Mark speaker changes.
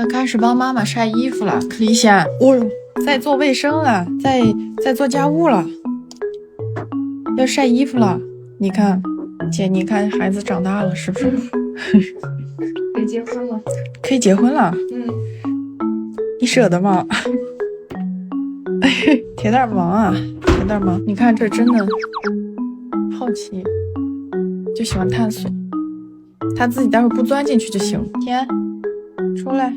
Speaker 1: 要开始帮妈妈晒衣服了，克里显，哦呦，在做卫生了，在做家务了，要晒衣服了。你看，姐，你看孩子长大了是不是？
Speaker 2: 可以结婚了。
Speaker 1: 可以结婚了。你舍得吗？铁蛋忙啊，铁蛋忙。你看这真的好奇，就喜欢探索，他自己待会儿不钻进去就行。天，出来。